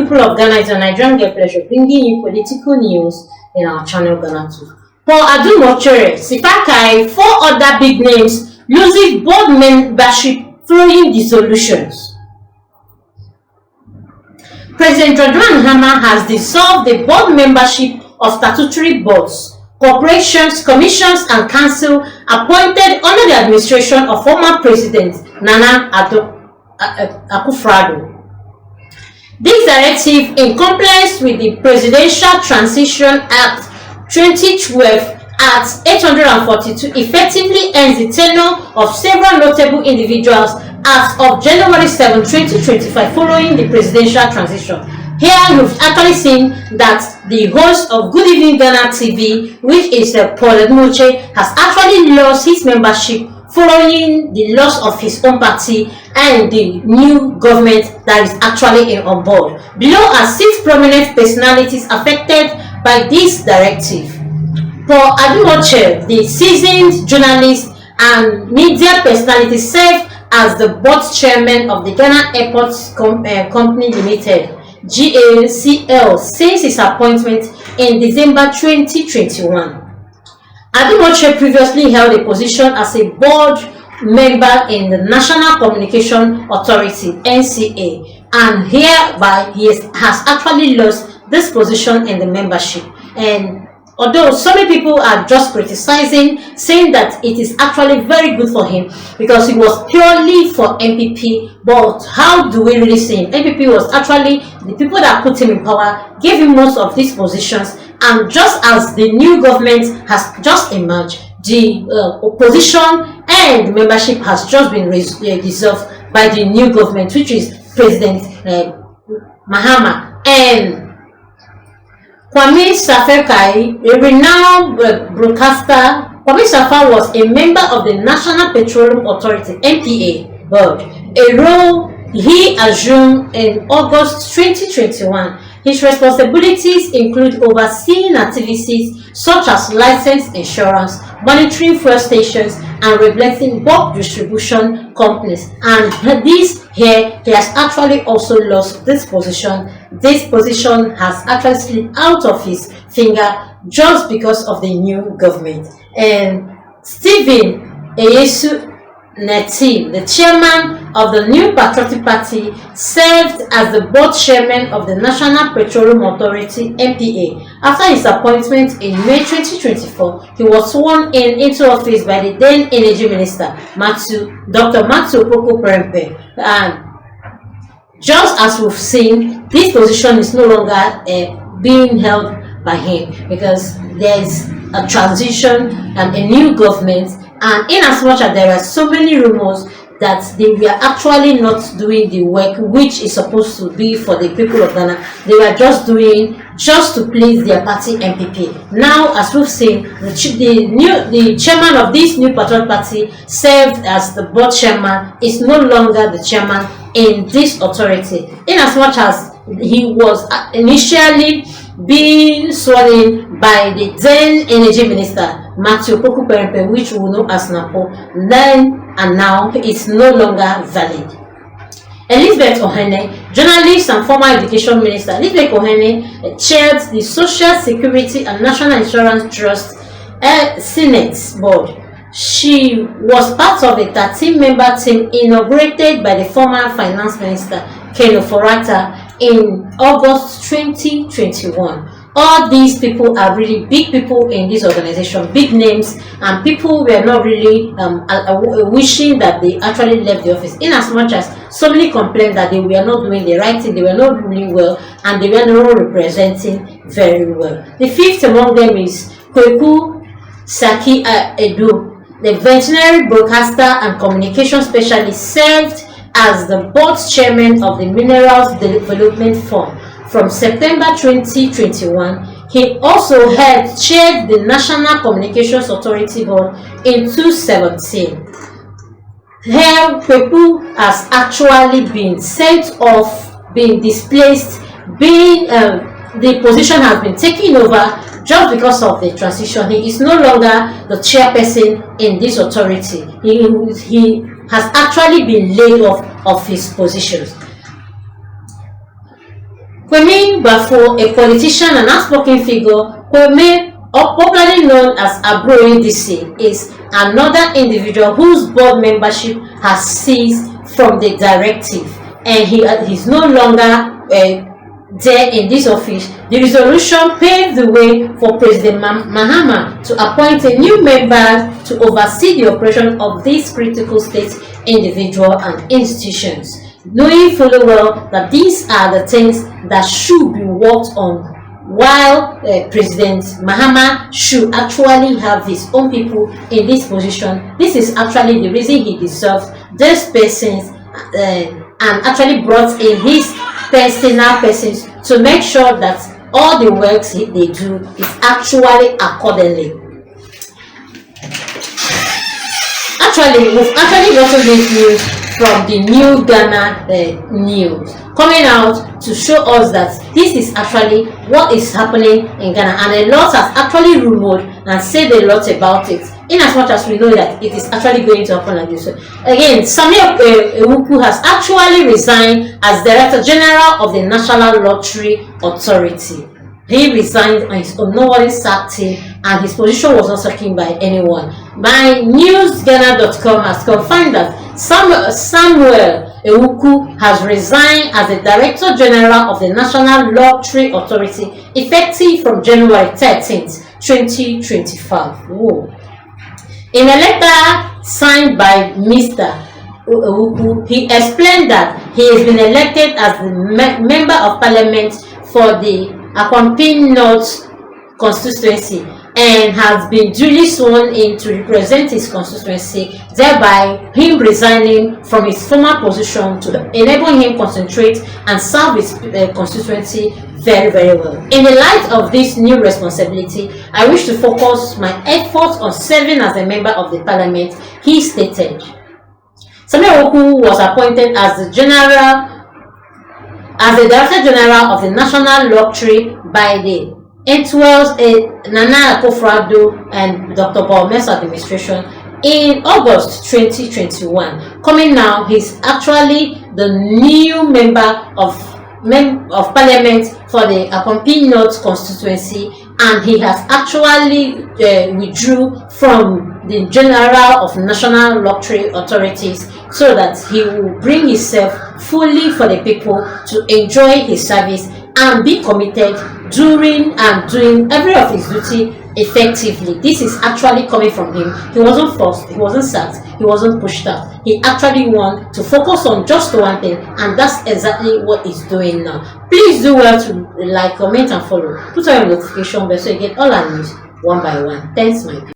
people of Ghana, it's a Nigerian Get Pleasure bringing you political news in our channel Ghanatube. For Adom Otchere, SUBCRIBE, 4 other big names losing board membership following dissolutions. President John Mahama has dissolved the board membership of statutory boards, corporations, commissions, and council appointed under the administration of former President Nana Akufo-Addo. This directive, in compliance with the Presidential Transition Act 2012 at 842, effectively ends the tenure of several notable individuals as of January 7, 2025, following the presidential transition. Here you've actually seen that the host of Good Evening Ghana TV, which is Paul Adom, has actually lost his membership following the loss of his own party and the new government that is actually on board. Below are 6 prominent personalities affected by this directive. For Adom Otchere, the seasoned journalist and media personality, served as the board chairman of the Ghana Airports Company Limited (GACL) since his appointment in December 2021. Adom Otchere previously held a position as a board member in the National Communication Authority (NCA), and hereby he has actually lost this position in the membership. And although so many people are just criticizing, saying that it is actually very good for him because he was purely for MPP, but how do we really see him? MPP was actually the people that put him in power, gave him most of these positions, and just as the new government has just emerged, the opposition and membership has just been dissolved by the new government, which is President Mahama. And Kwame Safekai, a renowned broadcaster, Kwame Safa was a member of the National Petroleum Authority (NPA) board, a role he assumed in August 2021. His responsibilities include overseeing activities such as license insurance, monitoring fuel stations, and regulating bulk distribution companies. And this here, he has actually also lost this position. This position has actually slipped out of his finger just because of the new government. And Stephen Eyesu Neti, the chairman of the New Patriotic Party, served as the board chairman of the National Petroleum Authority (NPA). After his appointment in May 2024, he was sworn into office by the then Energy Minister, Dr. Matthew Prempe. And just as we've seen, this position is no longer being held by him because there's a transition and a new government. And in as much as there are so many rumors that they were actually not doing the work which is supposed to be for the people of Ghana, they were just doing just to please their party MPP. Now, as we've seen, the chairman of this New Patriotic Party served as the board chairman, is no longer the chairman in this authority. In as much as he was initially being sworn in by the then Energy Minister, Matthew Prempe, which we know as Napo, then and now it's no longer valid. Elizabeth Ohene, journalist and former education minister, Elizabeth Ohene chaired the Social Security and National Insurance Trust Senate board. She was part of a 13-member team inaugurated by the former finance minister, Ken Ofori-Atta, in August 2021. All these people are really big people in this organization, big names, and people were not really wishing that they actually left the office, in as much as so many complained that they were not doing the right thing, they were not ruling well, and they were not representing very well. The fifth among them is Kweku Saki Edu, the veterinary broadcaster and communication specialist, served as the board chairman of the Minerals Development Fund from September 2021. He also chaired the National Communications Authority Board in 2017. Here, Kweku has actually been sent off, been displaced, the position has been taken over just because of the transition. He is no longer the chairperson in this authority. He has actually been laid off of his positions. Kwame Bafo, a politician and outspoken figure, Kwame, popularly known as Abroyi DC, is another individual whose board membership has ceased from the directive, and he is no longer there in this office. The resolution paved the way for President Mahama to appoint a new member to oversee the operation of these critical state individuals and institutions, knowing fully well that these are the things that should be worked on, while President Mahama should actually have his own people in this position. This is actually the reason he deserves these persons and actually brought in his personal persons to make sure that all the works they do is actually accordingly. Actually, we've actually gotten this news from the New Ghana news coming out to show us that this is actually what is happening in Ghana, and a lot has actually rumored and said a lot about it, in as much as we know that it is actually going to happen like this. So again, Samuel Ewuku has actually resigned as Director General of the National Lottery Authority. He resigned on his own, nobody sacked him, and his position was not taken by anyone. My newsghana.com has confirmed that Samuel Ewuku has resigned as the Director General of the National Lottery Authority effective from January 13th, 2025. Whoa. In a letter signed by Mr. Ewuku, he explained that he has been elected as the Member of Parliament for the Akwapim North constituency and has been duly sworn in to represent his constituency, thereby him resigning from his former position to enable him concentrate and serve his constituency very, very well. In the light of this new responsibility, I wish to focus my efforts on serving as a member of the parliament, he stated. Samuel Ewuku was appointed as the Director General of the National Lottery by the Entwells Nana Akufo-Addo and Dr. Bawumia administration in August 2021. Coming now, he's actually the new member of Parliament for the Akwapim North constituency, and he has actually withdrew from the General of National Lottery Authorities so that he will bring himself fully for the people to enjoy his service and be committed during and doing every of his duty effectively. This is actually coming from him. He wasn't forced, he wasn't sacked, he wasn't pushed out. He actually wanted to focus on just one thing, and that's exactly what he's doing now. Please do well to like, comment and follow. Put on your notification bell so you get all our news one by one. Thanks, my people.